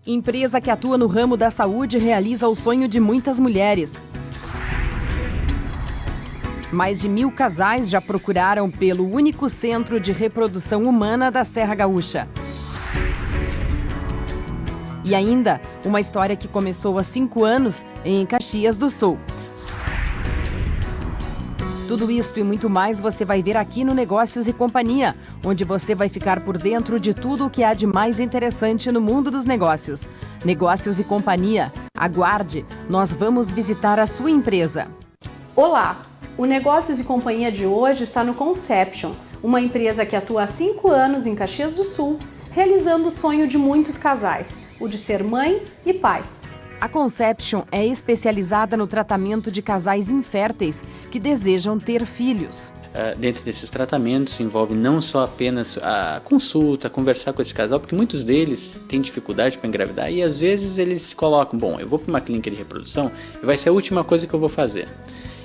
Empresa que atua no ramo da saúde realiza o sonho de muitas mulheres. Mais de 1.000 casais já procuraram pelo único centro de reprodução humana da Serra Gaúcha. E ainda, uma história que começou há 5 anos em Caxias do Sul. Tudo isso e muito mais você vai ver aqui no Negócios e Companhia, onde você vai ficar por dentro de tudo o que há de mais interessante no mundo dos negócios. Negócios e Companhia, aguarde, nós vamos visitar a sua empresa. Olá, o Negócios e Companhia de hoje está no Conception, uma empresa que atua há 5 anos em Caxias do Sul, realizando o sonho de muitos casais, o de ser mãe e pai. A Conception é especializada no tratamento de casais inférteis que desejam ter filhos. Dentro desses tratamentos envolve não só apenas a consulta, conversar com esse casal, porque muitos deles têm dificuldade para engravidar e às vezes eles se colocam, bom, eu vou para uma clínica de reprodução e vai ser a última coisa que eu vou fazer.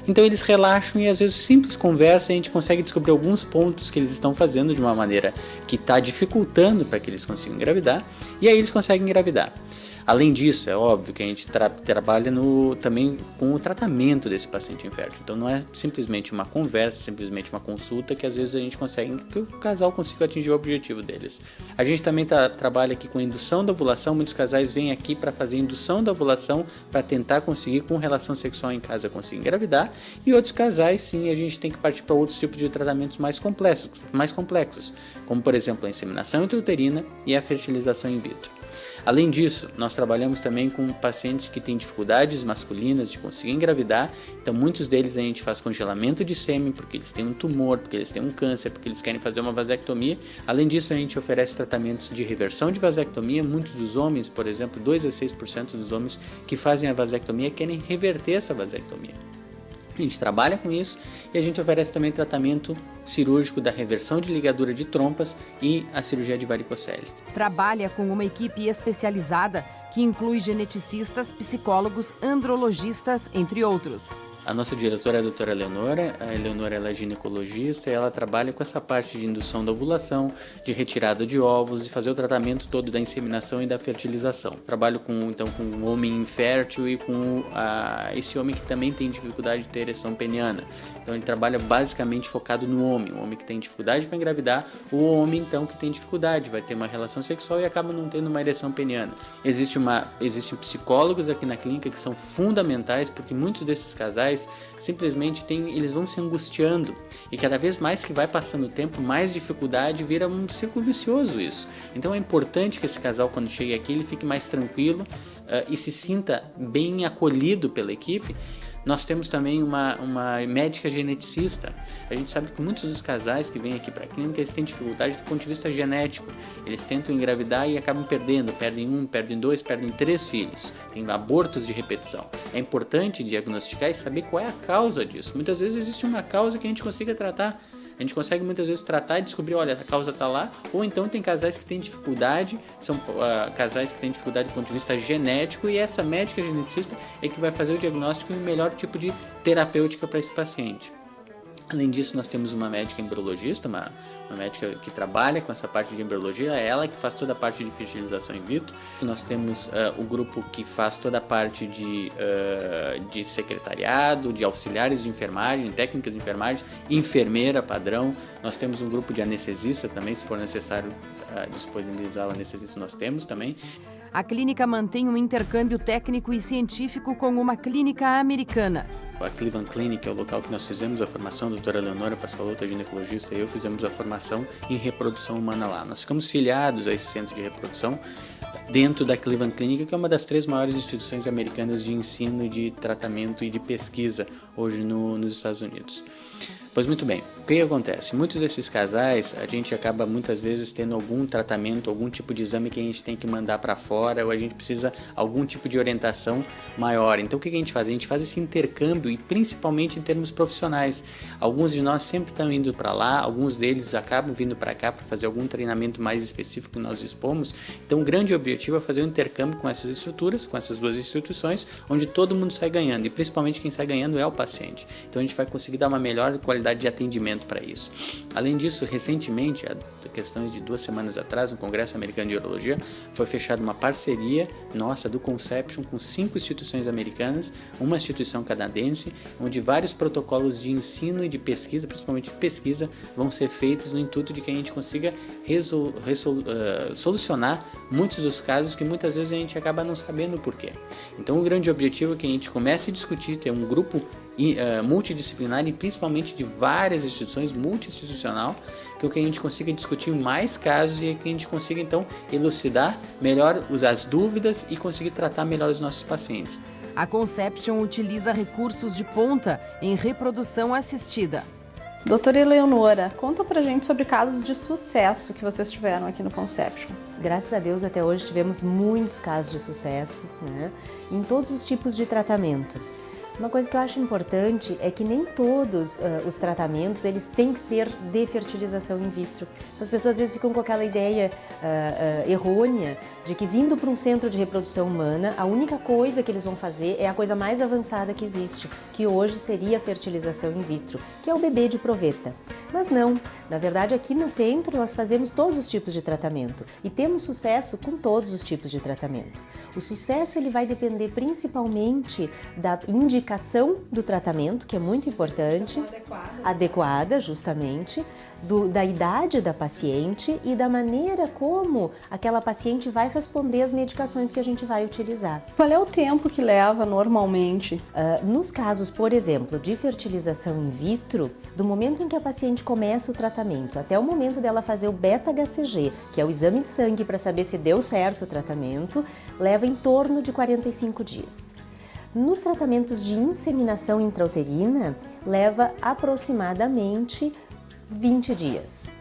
Então eles relaxam e às vezes simples conversa a gente consegue descobrir alguns pontos que eles estão fazendo de uma maneira que está dificultando para que eles consigam engravidar e aí eles conseguem engravidar. Além disso, é óbvio que a gente trabalha também com o tratamento desse paciente infértil. Então não é simplesmente uma conversa, simplesmente uma consulta que às vezes a gente consegue que o casal consiga atingir o objetivo deles. A gente também trabalha aqui com indução da ovulação. Muitos casais vêm aqui para fazer indução da ovulação para tentar conseguir com relação sexual em casa conseguir engravidar. E outros casais, sim, a gente tem que partir para outros tipos de tratamentos mais complexos, como por exemplo a inseminação intrauterina e a fertilização in vitro. Além disso, nós trabalhamos também com pacientes que têm dificuldades masculinas de conseguir engravidar, então muitos deles a gente faz congelamento de sêmen porque eles têm um tumor, porque eles têm um câncer, porque eles querem fazer uma vasectomia. Além disso, a gente oferece tratamentos de reversão de vasectomia. Muitos dos homens, por exemplo, 2 a 6% dos homens que fazem a vasectomia querem reverter essa vasectomia. A gente trabalha com isso e a gente oferece também tratamento cirúrgico da reversão de ligadura de trompas e a cirurgia de varicocele. Trabalha com uma equipe especializada que inclui geneticistas, psicólogos, andrologistas, entre outros. A nossa diretora é a doutora Eleonora. A Eleonora ela é ginecologista e ela trabalha com essa parte de indução da ovulação, de retirada de óvulos, de fazer o tratamento todo da inseminação e da fertilização. Trabalho com um homem infértil e com esse homem que também tem dificuldade de ter ereção peniana. Então ele trabalha basicamente focado no homem, o homem que tem dificuldade para engravidar, o homem então que tem dificuldade, vai ter uma relação sexual e acaba não tendo uma ereção peniana. Existem psicólogos aqui na clínica que são fundamentais porque muitos desses casais simplesmente eles vão se angustiando e cada vez mais que vai passando o tempo, mais dificuldade, vira um círculo vicioso isso. Então é importante que esse casal quando chegue aqui ele fique mais tranquilo e se sinta bem acolhido pela equipe. Nós temos também uma médica geneticista. A gente sabe que muitos dos casais que vêm aqui para a clínica eles têm dificuldade do ponto de vista genético. Eles tentam engravidar e acabam perdendo. Perdem 1, perdem 2, perdem 3 filhos. Tem abortos de repetição. É importante diagnosticar e saber qual é a causa disso. Muitas vezes existe uma causa que a gente consiga tratar. A gente consegue muitas vezes tratar e descobrir, olha, a causa está lá, ou então tem casais que têm dificuldade, são casais que têm dificuldade do ponto de vista genético e essa médica geneticista é que vai fazer o diagnóstico e o melhor tipo de terapêutica para esse paciente. Além disso, nós temos uma médica embriologista, uma médica que trabalha com essa parte de embriologia, é ela que faz toda a parte de fertilização in vitro. Nós temos o grupo que faz toda a parte de secretariado, de auxiliares de enfermagem, técnicas de enfermagem, enfermeira padrão. Nós temos um grupo de anestesistas também, se for necessário disponibilizar o anestesista, nós temos também. A clínica mantém um intercâmbio técnico e científico com uma clínica americana. A Cleveland Clinic é o local que nós fizemos a formação, a doutora Leonora Pascoaloto, ginecologista, e eu fizemos a formação em reprodução humana lá. Nós ficamos filiados a esse centro de reprodução dentro da Cleveland Clinic, que é uma das 3 maiores instituições americanas de ensino, de tratamento e de pesquisa hoje nos Estados Unidos. Pois muito bem, o que acontece? Muitos desses casais, a gente acaba muitas vezes tendo algum tratamento, algum tipo de exame que a gente tem que mandar para fora, ou a gente precisa algum tipo de orientação maior. Então o que a gente faz? A gente faz esse intercâmbio e principalmente em termos profissionais. Alguns de nós sempre estão indo para lá, alguns deles acabam vindo para cá para fazer algum treinamento mais específico que nós dispomos. Então o grande objetivo objetivo é fazer um intercâmbio com essas estruturas, com essas duas instituições, onde todo mundo sai ganhando, e principalmente quem sai ganhando é o paciente. Então a gente vai conseguir dar uma melhor qualidade de atendimento para isso. Além disso, recentemente, a questão de 2 semanas atrás, no Congresso Americano de Urologia, foi fechada uma parceria nossa do Conception com 5 instituições americanas, uma instituição canadense, onde vários protocolos de ensino e de pesquisa, principalmente de pesquisa, vão ser feitos no intuito de que a gente consiga solucionar muitos dos casos que muitas vezes a gente acaba não sabendo o porquê. Então o grande objetivo é que a gente comece a discutir, ter um grupo multidisciplinar e principalmente de várias instituições, multi-institucional, que a gente consiga discutir mais casos e que a gente consiga então elucidar melhor as dúvidas e conseguir tratar melhor os nossos pacientes. A Conception utiliza recursos de ponta em reprodução assistida. Doutora Eleonora, conta pra gente sobre casos de sucesso que vocês tiveram aqui no Conception. Graças a Deus, até hoje tivemos muitos casos de sucesso, né, em todos os tipos de tratamento. Uma coisa que eu acho importante é que nem todos os tratamentos eles têm que ser de fertilização in vitro. Então, as pessoas às vezes ficam com aquela ideia errônea de que vindo para um centro de reprodução humana, a única coisa que eles vão fazer é a coisa mais avançada que existe, que hoje seria a fertilização in vitro, que é o bebê de proveta. Mas não, na verdade aqui no centro nós fazemos todos os tipos de tratamento e temos sucesso com todos os tipos de tratamento. O sucesso ele vai depender principalmente da indicação do tratamento, que é muito importante, adequada justamente, da idade da paciente e da maneira como aquela paciente vai responder às medicações que a gente vai utilizar. Qual é o tempo que leva normalmente? Nos casos, por exemplo, de fertilização in vitro, do momento em que a paciente começa o tratamento até o momento dela fazer o beta-HCG, que é o exame de sangue para saber se deu certo o tratamento, leva em torno de 45 dias. Nos tratamentos de inseminação intrauterina, leva aproximadamente 20 dias.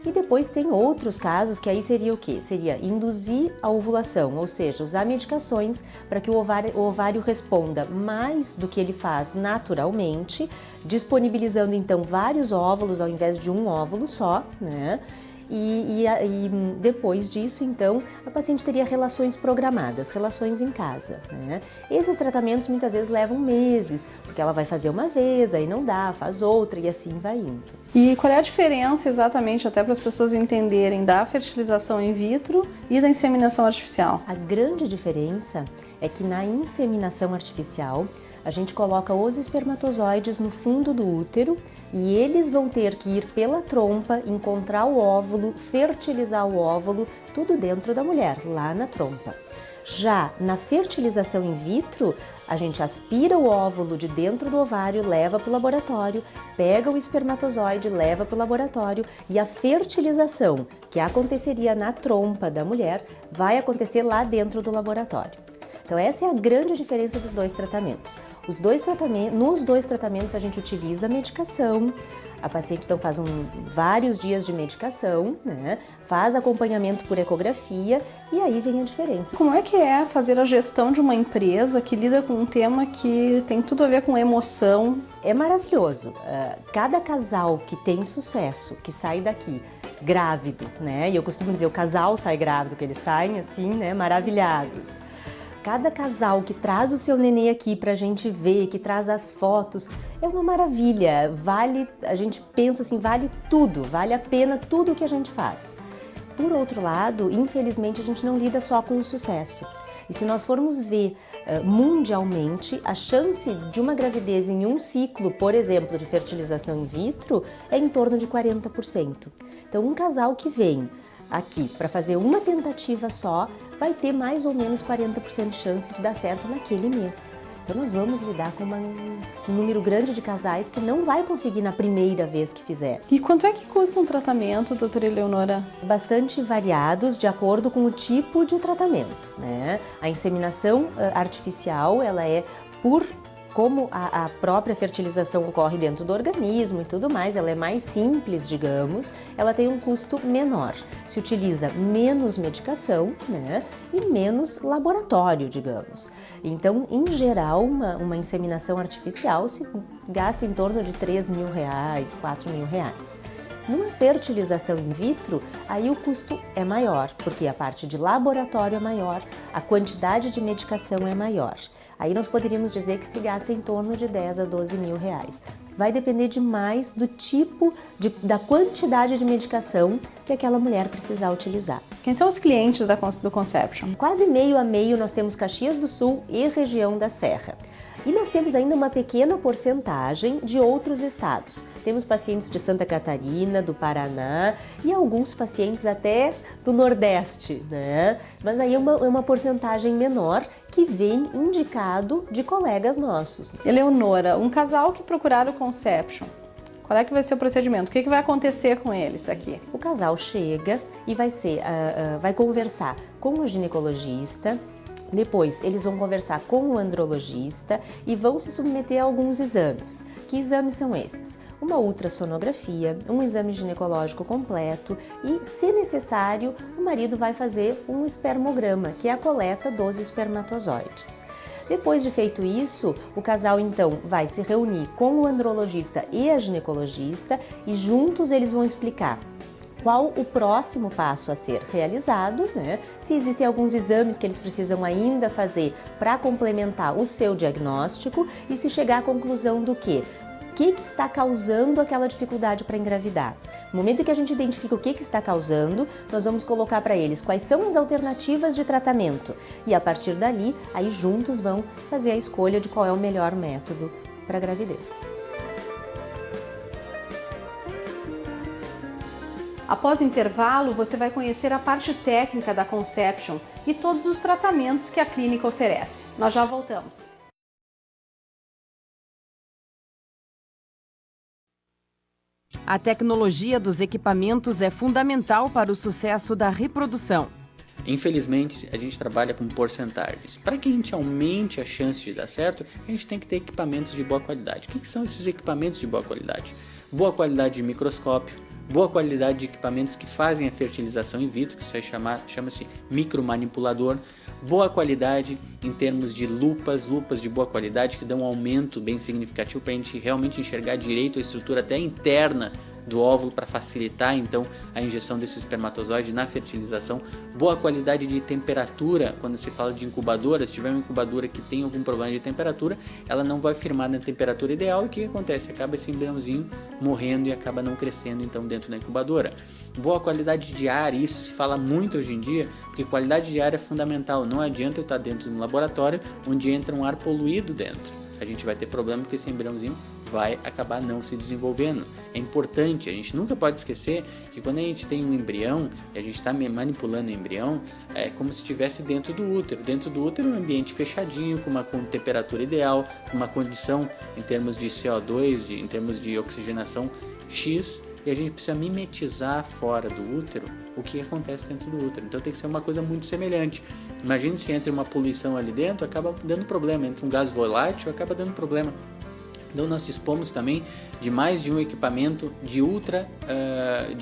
E depois tem outros casos que aí seria o quê? Seria induzir a ovulação, ou seja, usar medicações para que o ovário responda mais do que ele faz naturalmente, disponibilizando então vários óvulos ao invés de um óvulo só, né? E depois disso, então, a paciente teria relações programadas, relações em casa, né? Esses tratamentos muitas vezes levam meses, porque ela vai fazer uma vez, aí não dá, faz outra e assim vai indo. E qual é a diferença exatamente, até para as pessoas entenderem, da fertilização in vitro e da inseminação artificial? A grande diferença é que na inseminação artificial, a gente coloca os espermatozoides no fundo do útero e eles vão ter que ir pela trompa, encontrar o óvulo, fertilizar o óvulo, tudo dentro da mulher, lá na trompa. Já na fertilização in vitro, a gente aspira o óvulo de dentro do ovário, leva para o laboratório, pega o espermatozoide, leva para o laboratório e a fertilização, que aconteceria na trompa da mulher, vai acontecer lá dentro do laboratório. Então essa é a grande diferença dos dois tratamentos. Nos dois tratamentos a gente utiliza a medicação, a paciente então faz vários dias de medicação, né? Faz acompanhamento por ecografia e aí vem a diferença. Como é que é fazer a gestão de uma empresa que lida com um tema que tem tudo a ver com emoção? É maravilhoso. Cada casal que tem sucesso, que sai daqui grávido, né? E eu costumo dizer, o casal sai grávido, que eles saem assim, né? Maravilhados. Cada casal que traz o seu nenê aqui pra gente ver, que traz as fotos, é uma maravilha. A gente pensa assim, vale tudo, vale a pena tudo o que a gente faz. Por outro lado, infelizmente a gente não lida só com o sucesso. E se nós formos ver mundialmente, a chance de uma gravidez em um ciclo, por exemplo, de fertilização in vitro, é em torno de 40%. Então, um casal que vem aqui para fazer uma tentativa só, vai ter mais ou menos 40% de chance de dar certo naquele mês. Então nós vamos lidar com um número grande de casais que não vai conseguir na primeira vez que fizer. E quanto é que custa um tratamento, doutora Eleonora? Bastante variados de acordo com o tipo de tratamento, né? A inseminação artificial, ela é como a própria fertilização ocorre dentro do organismo e tudo mais, ela é mais simples, digamos, ela tem um custo menor. Se utiliza menos medicação, né, e menos laboratório, digamos. Então, em geral, uma inseminação artificial se gasta em torno de R$3.000, R$4.000. Numa fertilização in vitro, aí o custo é maior, porque a parte de laboratório é maior, a quantidade de medicação é maior. Aí nós poderíamos dizer que se gasta em torno de 10 a 12 mil reais. Vai depender demais do tipo, da quantidade de medicação que aquela mulher precisar utilizar. Quem são os clientes do Conception? Quase meio a meio nós temos Caxias do Sul e região da Serra. E nós temos ainda uma pequena porcentagem de outros estados. Temos pacientes de Santa Catarina, do Paraná e alguns pacientes até do Nordeste, né? Mas aí é uma porcentagem menor que vem indicado de colegas nossos. Eleonora, um casal que procurar o Conception, qual é que vai ser o procedimento? O que vai acontecer com eles aqui? O casal chega e vai conversar com o ginecologista. Depois, eles vão conversar com o andrologista e vão se submeter a alguns exames. Que exames são esses? Uma ultrassonografia, um exame ginecológico completo e, se necessário, o marido vai fazer um espermograma, que é a coleta dos espermatozoides. Depois de feito isso, o casal então vai se reunir com o andrologista e a ginecologista e juntos eles vão explicar qual o próximo passo a ser realizado, né? Se existem alguns exames que eles precisam ainda fazer para complementar o seu diagnóstico e se chegar à conclusão do que? O que está causando aquela dificuldade para engravidar? No momento em que a gente identifica o que está causando, nós vamos colocar para eles quais são as alternativas de tratamento e a partir dali, aí juntos vão fazer a escolha de qual é o melhor método para a gravidez. Após o intervalo, você vai conhecer a parte técnica da Conception e todos os tratamentos que a clínica oferece. Nós já voltamos. A tecnologia dos equipamentos é fundamental para o sucesso da reprodução. Infelizmente, a gente trabalha com porcentagens. Para que a gente aumente a chance de dar certo, a gente tem que ter equipamentos de boa qualidade. O que são esses equipamentos de boa qualidade? Boa qualidade de microscópio, boa qualidade de equipamentos que fazem a fertilização in vitro, que isso aí chama-se micromanipulador, boa qualidade em termos de lupas de boa qualidade que dão um aumento bem significativo para a gente realmente enxergar direito a estrutura até interna do óvulo para facilitar então a injeção desse espermatozoide na fertilização, boa qualidade de temperatura. Quando se fala de incubadora, se tiver uma incubadora que tem algum problema de temperatura, ela não vai firmar na temperatura ideal e o que acontece? Acaba esse embriãozinho morrendo e acaba não crescendo então dentro da incubadora. Boa qualidade de ar, isso se fala muito hoje em dia, porque qualidade de ar é fundamental. Não adianta eu estar dentro de um laboratório onde entra um ar poluído dentro. A gente vai ter problema porque esse embriãozinho vai acabar não se desenvolvendo. É importante, a gente nunca pode esquecer que quando a gente tem um embrião e a gente está manipulando o embrião, é como se estivesse dentro do útero. Dentro do útero é um ambiente fechadinho, com temperatura ideal, com uma condição em termos de CO2, em termos de oxigenação X, e a gente precisa mimetizar fora do útero o que acontece dentro do útero. Então tem que ser uma coisa muito semelhante. Imagine se entra uma poluição ali dentro, acaba dando problema. Entra um gás volátil, acaba dando problema. Então nós dispomos também de mais de um equipamento de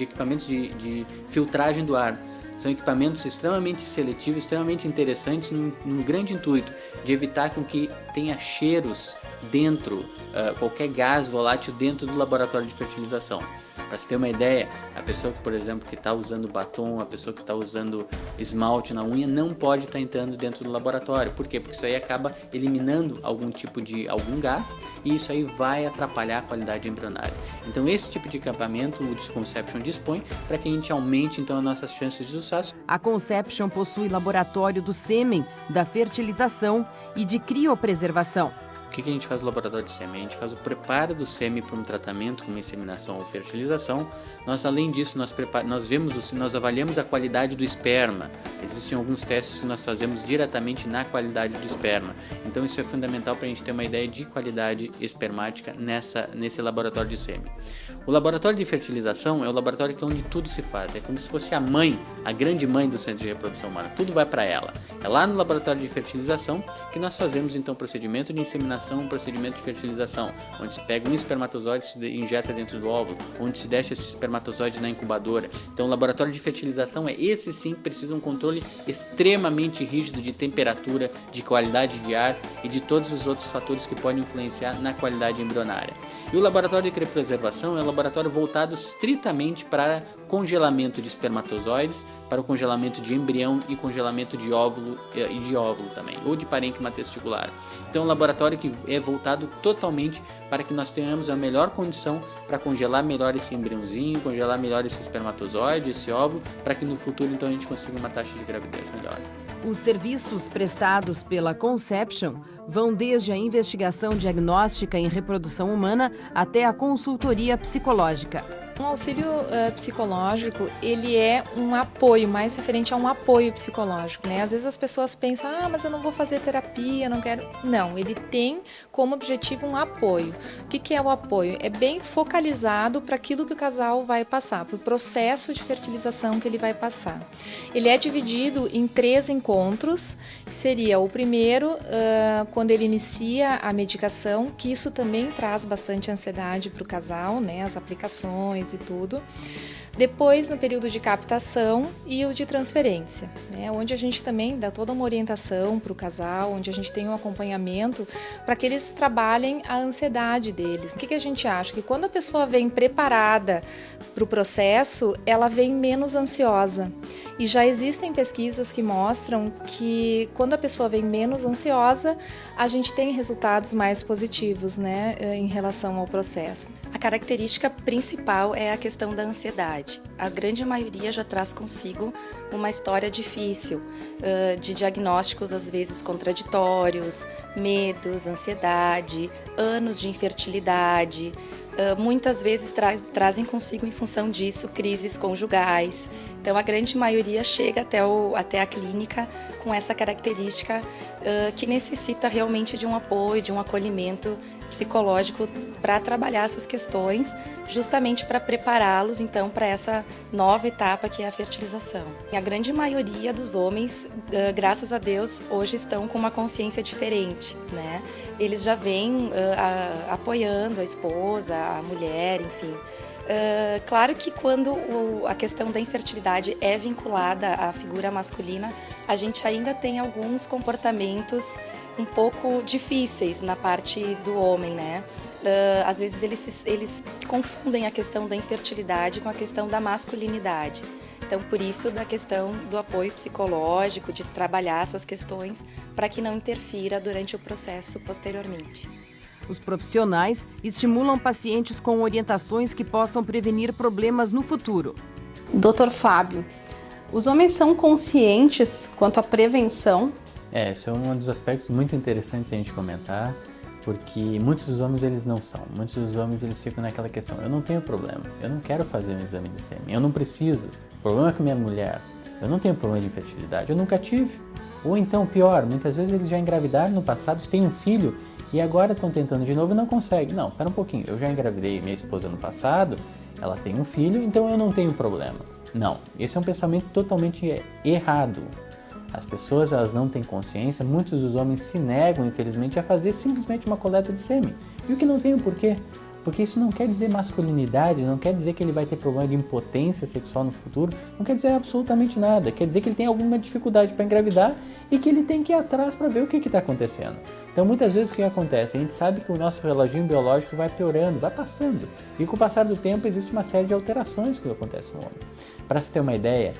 equipamentos de filtragem do ar. São equipamentos extremamente seletivos, extremamente interessantes, num grande intuito de evitar com que tenha cheiros dentro, qualquer gás volátil dentro do laboratório de fertilização. Para você ter uma ideia, a pessoa que, por exemplo, que está usando batom, a pessoa que está usando esmalte na unha, não pode estar entrando dentro do laboratório. Por quê? Porque isso aí acaba eliminando algum gás e isso aí vai atrapalhar a qualidade embrionária. Então esse tipo de equipamento o Conception dispõe para que a gente aumente então as nossas chances de sucesso. A Conception possui laboratório do sêmen, da fertilização e de criopreservação. O que a gente faz no laboratório de sêmen? A gente faz o preparo do sêmen para um tratamento como inseminação ou fertilização. Nós, além disso, nós avaliamos a qualidade do esperma. Existem alguns testes que nós fazemos diretamente na qualidade do esperma. Então isso é fundamental para a gente ter uma ideia de qualidade espermática nesse laboratório de sêmen. O laboratório de fertilização é o laboratório que é onde tudo se faz. É como se fosse a mãe, a grande mãe do centro de reprodução humana. Tudo vai para ela. É lá no laboratório de fertilização que nós fazemos então o procedimento de inseminação inseminação, um procedimento de fertilização, onde se pega um espermatozoide e se injeta dentro do óvulo, onde se deixa esse espermatozoide na incubadora. Então o laboratório de fertilização esse sim precisa um controle extremamente rígido de temperatura, de qualidade de ar e de todos os outros fatores que podem influenciar na qualidade embrionária. E o laboratório de criopreservação é um laboratório voltado estritamente para congelamento de espermatozoides, para o congelamento de embrião e congelamento de óvulo e de óvulo também, ou de parênquima testicular. Então é um laboratório que é voltado totalmente para que nós tenhamos a melhor condição para congelar melhor esse embriãozinho, congelar melhor esse espermatozoide, esse óvulo, para que no futuro então a gente consiga uma taxa de gravidez melhor. Os serviços prestados pela Conception vão desde a investigação diagnóstica em reprodução humana até a consultoria psicológica. Um auxílio psicológico, ele é um apoio, mais referente a um apoio psicológico, né? Às vezes as pessoas pensam, mas eu não vou fazer terapia, não quero... Não, ele tem como objetivo um apoio. O que é o apoio? É bem focalizado para aquilo que o casal vai passar, para o processo de fertilização que ele vai passar. Ele é dividido em 3 encontros, que seria o primeiro, quando ele inicia a medicação, que isso também traz bastante ansiedade para o casal, né? As aplicações e tudo. Depois, no período de captação e o de transferência, né, onde a gente também dá toda uma orientação para o casal, onde a gente tem um acompanhamento para que eles trabalhem a ansiedade deles. O que a gente acha? Que quando a pessoa vem preparada para o processo, ela vem menos ansiosa. E já existem pesquisas que mostram que quando a pessoa vem menos ansiosa, a gente tem resultados mais positivos, né, em relação ao processo. A característica principal é a questão da ansiedade. A grande maioria já traz consigo uma história difícil, de diagnósticos às vezes contraditórios, medos, ansiedade, anos de infertilidade. Muitas vezes trazem consigo, em função disso, crises conjugais. Então, a grande maioria chega até a clínica com essa característica que necessita realmente de um apoio, de um acolhimento psicológico para trabalhar essas questões, justamente para prepará-los, então, para essa nova etapa que é a fertilização. E a grande maioria dos homens, graças a Deus, hoje estão com uma consciência diferente, né? Eles já vêm apoiando a esposa, a mulher, enfim. Claro que quando a questão da infertilidade é vinculada à figura masculina, a gente ainda tem alguns comportamentos um pouco difíceis na parte do homem, né? Às vezes eles confundem a questão da infertilidade com a questão da masculinidade. Então, por isso, da questão do apoio psicológico, de trabalhar essas questões para que não interfira durante o processo posteriormente. Os profissionais estimulam pacientes com orientações que possam prevenir problemas no futuro. Dr. Fábio, os homens são conscientes quanto à prevenção? Esse é um dos aspectos muito interessantes a gente comentar, porque muitos dos homens eles não são. Muitos dos homens eles ficam naquela questão, eu não tenho problema, eu não quero fazer um exame de sêmen, eu não preciso, o problema é com minha mulher, eu não tenho problema de infertilidade, eu nunca tive. Ou então, pior, muitas vezes eles já engravidaram no passado, têm um filho, e agora estão tentando de novo e não conseguem. Não, espera um pouquinho, eu já engravidei minha esposa no passado, ela tem um filho, então eu não tenho problema. Não, esse é um pensamento totalmente errado. As pessoas elas não têm consciência, muitos dos homens se negam, infelizmente, a fazer simplesmente uma coleta de sêmen. E o que não tem o porquê? Porque isso não quer dizer masculinidade, não quer dizer que ele vai ter problema de impotência sexual no futuro, não quer dizer absolutamente nada. Quer dizer que ele tem alguma dificuldade para engravidar e que ele tem que ir atrás para ver o que está acontecendo. Então, muitas vezes o que acontece? A gente sabe que o nosso reloginho biológico vai piorando, vai passando. E com o passar do tempo existe uma série de alterações que acontecem no homem. Para se ter uma ideia,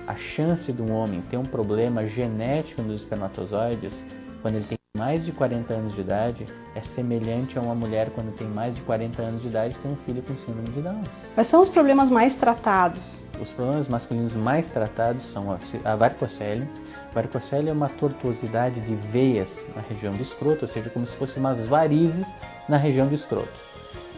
a chance de um homem ter um problema genético nos espermatozoides, quando ele tem mais de 40 anos de idade, é semelhante a uma mulher quando tem mais de 40 anos de idade ter um filho com síndrome de Down. Quais são os problemas mais tratados? Os problemas masculinos mais tratados são a varicocele. Varicocele é uma tortuosidade de veias na região do escroto, ou seja, como se fossem umas varizes na região do escroto.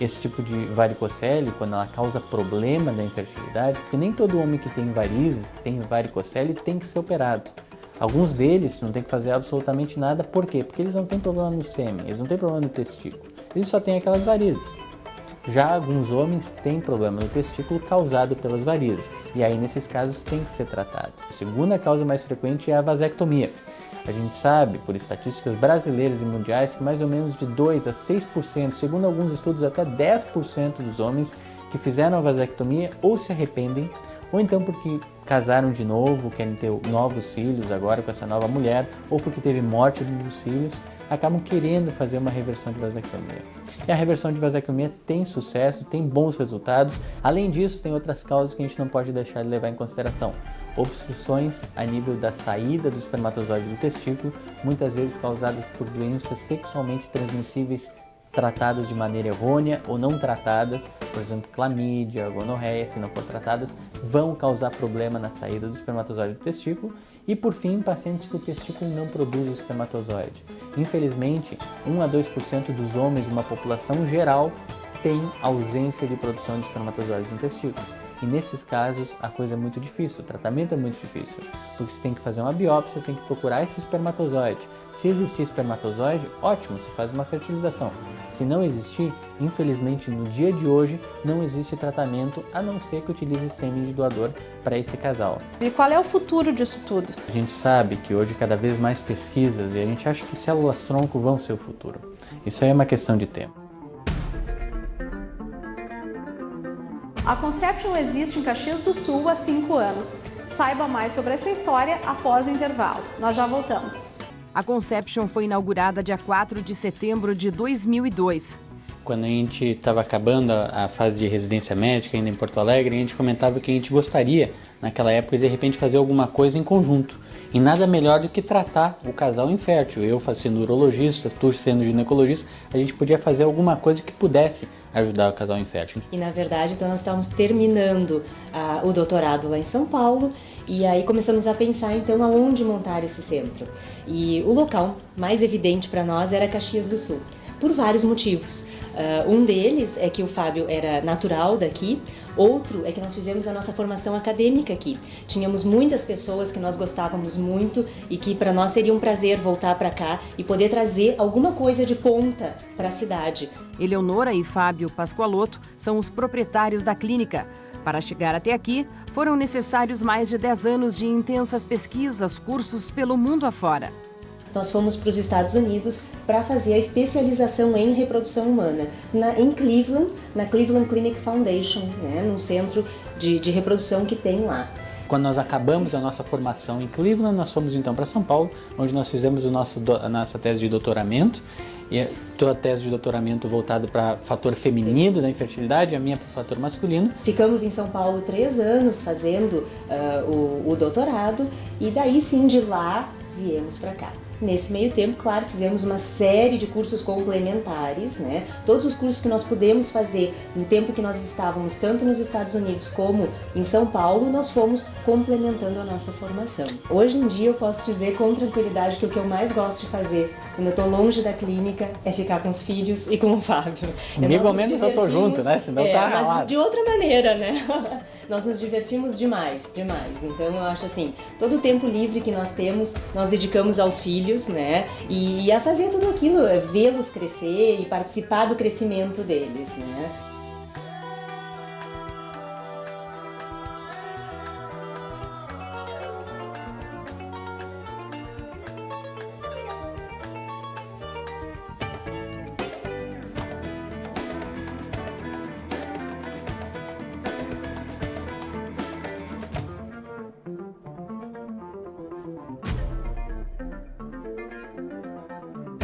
Esse tipo de varicocele, quando ela causa problema da infertilidade, porque nem todo homem que tem varizes, tem varicocele, tem que ser operado. Alguns deles não tem que fazer absolutamente nada, por quê? Porque eles não têm problema no sêmen, eles não têm problema no testículo, eles só têm aquelas varizes. Já alguns homens têm problema no testículo causado pelas varizes, e aí nesses casos tem que ser tratado. A segunda causa mais frequente é a vasectomia. A gente sabe, por estatísticas brasileiras e mundiais, que mais ou menos de 2 a 6%, segundo alguns estudos até 10% dos homens que fizeram a vasectomia ou se arrependem, ou então porque casaram de novo, querem ter novos filhos agora com essa nova mulher, ou porque teve morte dos filhos, acabam querendo fazer uma reversão de vasectomia. E a reversão de vasectomia tem sucesso, tem bons resultados. Além disso, tem outras causas que a gente não pode deixar de levar em consideração. Obstruções a nível da saída do espermatozoide do testículo, muitas vezes causadas por doenças sexualmente transmissíveis tratadas de maneira errônea ou não tratadas, por exemplo, clamídia, gonorreia, se não for tratadas, vão causar problema na saída do espermatozoide do testículo. E por fim, pacientes que o testículo não produz espermatozoide. Infelizmente, 1 a 2% dos homens de uma população geral tem ausência de produção de espermatozoides no testículo. E nesses casos a coisa é muito difícil, o tratamento é muito difícil, porque você tem que fazer uma biópsia, tem que procurar esse espermatozoide. Se existir espermatozoide, ótimo, se faz uma fertilização. Se não existir, infelizmente no dia de hoje não existe tratamento a não ser que utilize sêmen de doador para esse casal. E qual é o futuro disso tudo? A gente sabe que hoje cada vez mais pesquisas e a gente acha que células-tronco vão ser o futuro. Isso aí é uma questão de tempo. A Conception existe em Caxias do Sul há 5 anos. Saiba mais sobre essa história após o intervalo. Nós já voltamos. A Conception foi inaugurada dia 4 de setembro de 2002. Quando a gente estava acabando a fase de residência médica ainda em Porto Alegre, a gente comentava que a gente gostaria, naquela época, de repente fazer alguma coisa em conjunto. E nada melhor do que tratar o casal infértil. Eu sendo urologista, tu sendo ginecologista, a gente podia fazer alguma coisa que pudesse ajudar o casal infértil. E na verdade, então nós estávamos terminando o doutorado lá em São Paulo e aí começamos a pensar então aonde montar esse centro. E o local mais evidente para nós era Caxias do Sul, por vários motivos. Um deles é que o Fábio era natural daqui, outro é que nós fizemos a nossa formação acadêmica aqui. Tínhamos muitas pessoas que nós gostávamos muito e que para nós seria um prazer voltar para cá e poder trazer alguma coisa de ponta para a cidade. Eleonora e Fábio Pascoaloto são os proprietários da clínica. Para chegar até aqui, foram necessários mais de 10 anos de intensas pesquisas, cursos pelo mundo afora. Nós fomos para os Estados Unidos para fazer a especialização em reprodução humana em Cleveland, na Cleveland Clinic Foundation, num centro de reprodução que tem lá. Quando nós acabamos a nossa formação em Cleveland, nós fomos então para São Paulo, onde nós fizemos a nossa tese de doutoramento. E a tua tese de doutoramento voltada para fator feminino da infertilidade, a minha para o fator masculino. Ficamos em São Paulo 3 anos fazendo o doutorado e daí sim de lá viemos para cá. Nesse meio tempo, claro, fizemos uma série de cursos complementares, Todos os cursos que nós pudemos fazer no tempo que nós estávamos, tanto nos Estados Unidos como em São Paulo, nós fomos complementando a nossa formação. Hoje em dia eu posso dizer com tranquilidade que o que eu mais gosto de fazer quando eu estou longe da clínica é ficar com os filhos e com o Fábio. Comigo ao menos eu estou junto, Senão tá ralado. Mas de outra maneira, Nós nos divertimos demais. Então eu acho assim, todo o tempo livre que nós temos, nós dedicamos aos filhos, e a fazer tudo aquilo, vê-los crescer e participar do crescimento deles,